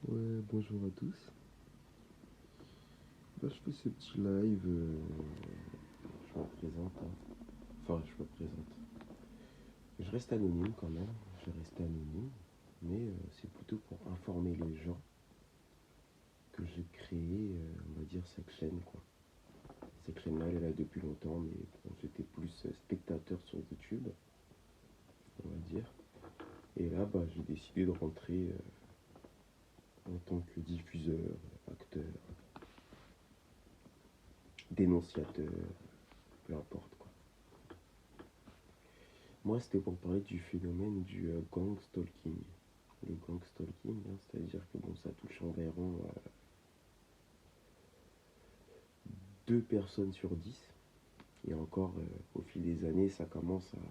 Ouais, bonjour à tous. Je fais ce petit live. Je me présente, hein. Enfin, je me présente. Je reste anonyme quand même. Je vais rester anonyme. Mais c'est plutôt pour informer les gens que j'ai créé, on va dire, cette chaîne, quoi. Cette chaîne-là, elle est là depuis longtemps, mais bon, j'étais plus spectateur sur YouTube, on va dire. Et là, j'ai décidé de rentrer en tant que diffuseur, acteur, dénonciateur, peu importe, quoi. Moi, c'était pour parler du phénomène du gang stalking. Le gang stalking, hein, c'est-à-dire que bon, ça touche environ 2 personnes sur 10. Et encore, au fil des années, ça commence à...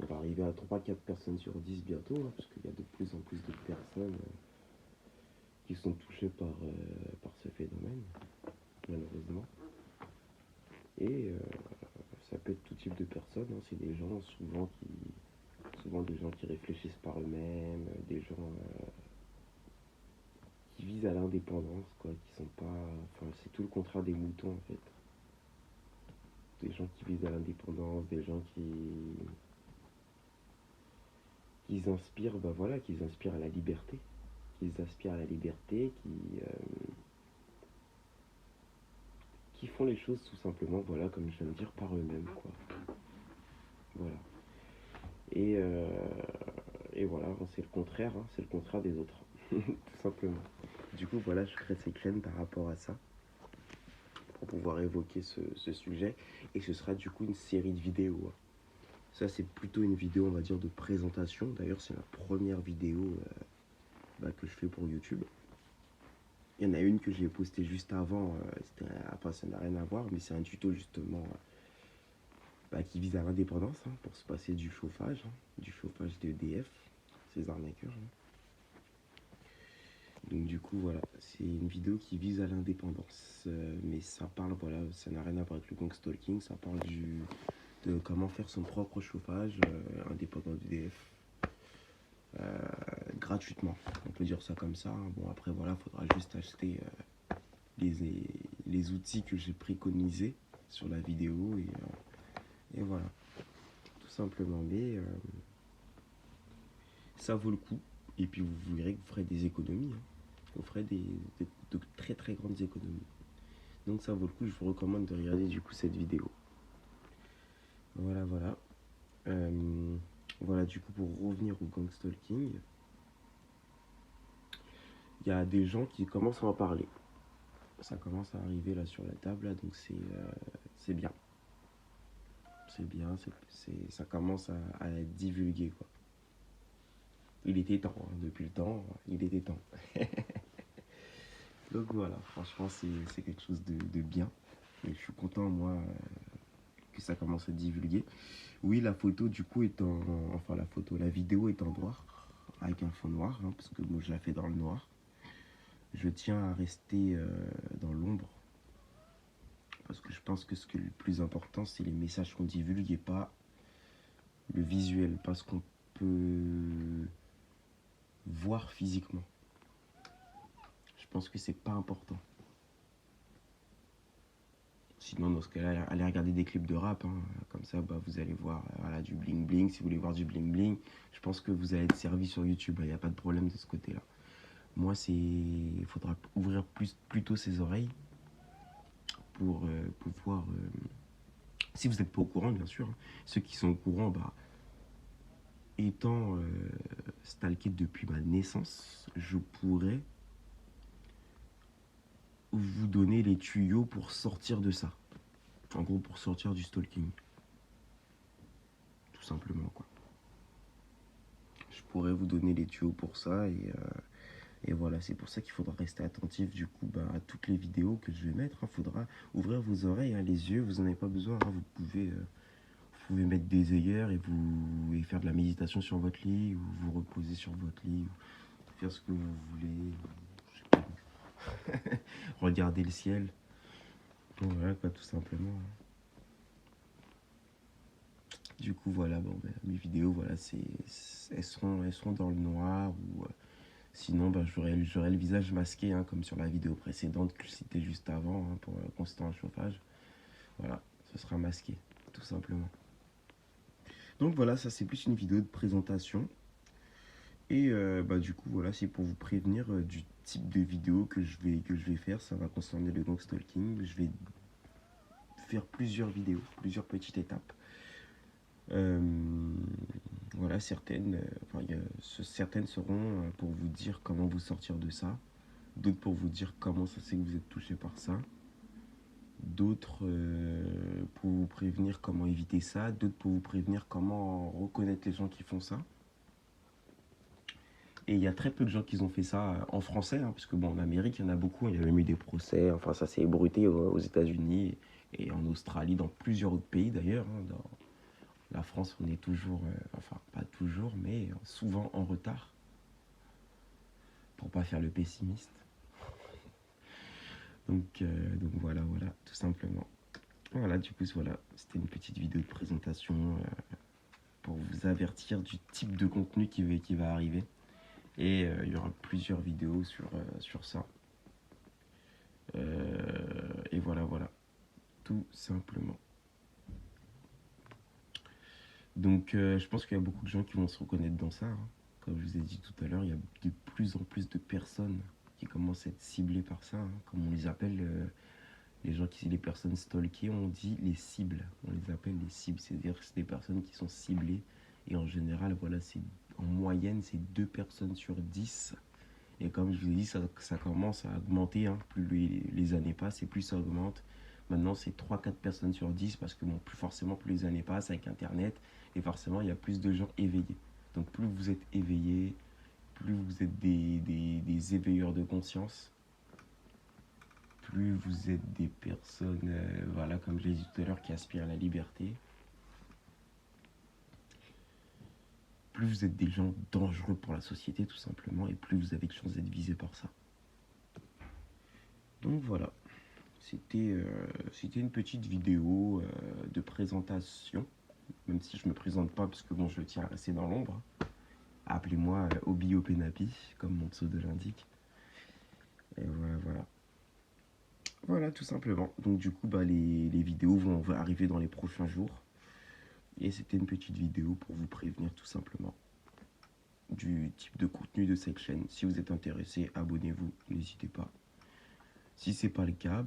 On va arriver à 3 4 personnes sur 10 bientôt, hein, parce qu'il y a de plus en plus de personnes qui sont touchées par ce phénomène, malheureusement. Et ça peut être tout type de personnes, hein. C'est des gens souvent des gens qui réfléchissent par eux-mêmes, des gens qui visent à l'indépendance, quoi, qui sont pas... Enfin, c'est tout le contraire des moutons, en fait. Des gens qui visent à l'indépendance, des gens qui inspirent, voilà, qui inspirent à la liberté. Qui aspirent à la liberté, qui font les choses tout simplement, voilà, comme je viens de dire, par eux-mêmes, quoi. Voilà. Et, euh, et voilà, c'est le contraire, hein, c'est le contraire des autres, tout simplement. Du coup, voilà, je crée cette chaîne par rapport à ça, pour pouvoir évoquer ce sujet. Et ce sera du coup une série de vidéos, hein. Ça, c'est plutôt une vidéo, on va dire, de présentation. D'ailleurs, c'est la première vidéo que je fais pour YouTube. Il y en a une que j'ai postée juste avant. Enfin, ça n'a rien à voir, mais c'est un tuto justement qui vise à l'indépendance, hein, pour se passer du chauffage d'EDF, ces arnaqueurs, hein. Donc du coup, voilà, c'est une vidéo qui vise à l'indépendance. Mais ça parle, voilà, ça n'a rien à voir avec le gang stalking. Ça parle de comment faire son propre chauffage indépendant d'EDF. Gratuitement. On peut dire ça comme ça, hein. Bon, après, voilà, il faudra juste acheter les, les outils que j'ai préconisés sur la vidéo et voilà, tout simplement. Mais ça vaut le coup. Et puis, vous verrez que vous ferez des économies, hein. Vous ferez de très très grandes économies. Donc, ça vaut le coup. Je vous recommande de regarder du coup cette vidéo. Voilà, voilà. Voilà, du coup, pour revenir au gang stalking, il y a des gens qui commencent à en parler. Ça commence à arriver là sur la table, là, donc c'est bien. C'est bien, ça commence à être divulgué, quoi. Il était temps, hein, depuis le temps, il était temps. Donc voilà, franchement, c'est quelque chose de bien. Et je suis content, moi, que ça commence à être divulgué. Oui, la photo, du coup, est en... Enfin, la vidéo est en noir, avec un fond noir, hein, parce que moi, je la fais dans le noir. Je tiens à rester dans l'ombre, parce que je pense que ce qui est le plus important, c'est les messages qu'on divulgue et pas le visuel, pas ce qu'on peut voir physiquement. Je pense que c'est pas important. Sinon, dans ce cas-là, allez regarder des clips de rap, hein. Comme ça, vous allez voir voilà, du bling bling. Si vous voulez voir du bling bling, je pense que vous allez être servi sur YouTube. Il n'y a pas de problème de ce côté-là. Moi, il faudra ouvrir plutôt ses oreilles pour pouvoir. Si vous n'êtes pas au courant, bien sûr, hein. Ceux qui sont au courant, étant stalké depuis ma naissance, je pourrais vous donner les tuyaux pour sortir de ça. En gros, pour sortir du stalking. Tout simplement, quoi. Je pourrais vous donner les tuyaux pour ça et voilà, c'est pour ça qu'il faudra rester attentif du coup à toutes les vidéos que je vais mettre, hein. Faudra ouvrir vos oreilles, hein, les yeux, vous n'en avez pas besoin, hein. Vous pouvez mettre des œillères et faire de la méditation sur votre lit ou vous reposer sur votre lit, ou faire ce que vous voulez, je sais pas, regarder le ciel. Bon, voilà quoi, tout simplement, hein. Du coup voilà, mes vidéos voilà, elles seront dans le noir ou Sinon, bah, j'aurais le visage masqué, hein, comme sur la vidéo précédente que je citais juste avant, hein, pour constant chauffage. Voilà, ce sera masqué, tout simplement. Donc voilà, ça c'est plus une vidéo de présentation. Et bah, du coup, voilà, c'est pour vous prévenir du type de vidéo que je vais faire. Ça va concerner le gang stalking. Je vais faire plusieurs vidéos, plusieurs petites étapes. Euh, voilà, certaines seront pour vous dire comment vous sortir de ça. D'autres pour vous dire comment ça c'est que vous êtes touché par ça. D'autres pour vous prévenir comment éviter ça. D'autres pour vous prévenir comment reconnaître les gens qui font ça. Et il y a très peu de gens qui ont fait ça en français, hein, parce que bon, en Amérique, il y en a beaucoup. Il y a même eu des procès. Enfin, ça s'est ébruité aux États-Unis et en Australie, dans plusieurs autres pays d'ailleurs. Hein. Dans la France, on est toujours, enfin, pas toujours, mais souvent en retard, pour pas faire le pessimiste. Donc voilà, voilà, tout simplement. Voilà, du coup, voilà, c'était une petite vidéo de présentation pour vous avertir du type de contenu qui va arriver. Et il y aura plusieurs vidéos sur ça. Et voilà, voilà, tout simplement. Donc je pense qu'il y a beaucoup de gens qui vont se reconnaître dans ça, hein. Comme je vous ai dit tout à l'heure, il y a de plus en plus de personnes qui commencent à être ciblées par ça, hein, comme on les appelle, les personnes stalkées, on dit les cibles. On les appelle les cibles, c'est-à-dire que c'est des personnes qui sont ciblées. Et en général, voilà, en moyenne, c'est 2 personnes sur 10. Et comme je vous ai dit, ça commence à augmenter, hein. Plus les années passent et plus ça augmente. Maintenant, c'est 3-4 personnes sur 10 parce que bon, plus forcément, plus les années passent avec Internet. Et forcément, il y a plus de gens éveillés. Donc plus vous êtes éveillés, plus vous êtes des éveilleurs de conscience, plus vous êtes des personnes, voilà, comme je l'ai dit tout à l'heure, qui aspirent à la liberté, plus vous êtes des gens dangereux pour la société, tout simplement, et plus vous avez de chances d'être visé par ça. Donc voilà, c'était une petite vidéo de présentation, même si je ne me présente pas, parce que bon, je tiens à rester dans l'ombre. Appelez-moi Obi Openapi, comme mon pseudo l'indique. Et voilà, voilà. Voilà, tout simplement. Donc du coup, bah, les vidéos vont arriver dans les prochains jours. Et c'était une petite vidéo pour vous prévenir tout simplement du type de contenu de cette chaîne. Si vous êtes intéressé, abonnez-vous, n'hésitez pas. Si c'est pas le cas,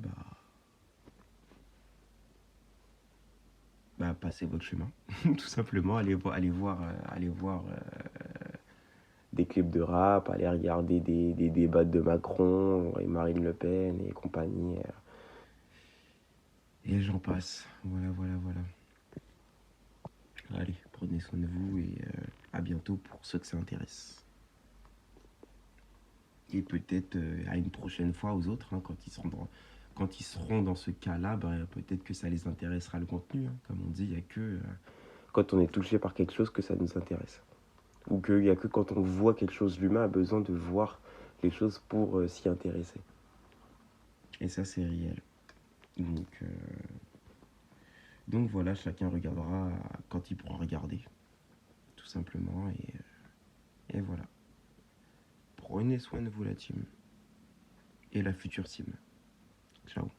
passez votre chemin. Tout simplement, allez voir des clips de rap, allez regarder des débats de Macron et Marine Le Pen et compagnie. Et j'en passe. Voilà, voilà, voilà. Allez, prenez soin de vous et à bientôt pour ceux que ça intéresse. Et peut-être à une prochaine fois aux autres, hein, quand ils seront dans ce cas-là, peut-être que ça les intéressera le contenu. Hein. Comme on dit, il n'y a que quand on est touché par quelque chose que ça nous intéresse. Ou qu'il n'y a que quand on voit quelque chose, l'humain a besoin de voir les choses pour s'y intéresser. Et ça, c'est réel. Donc voilà, chacun regardera quand il pourra regarder, tout simplement. Et voilà. Prenez soin de vous, la team. Et la future team. Ciao.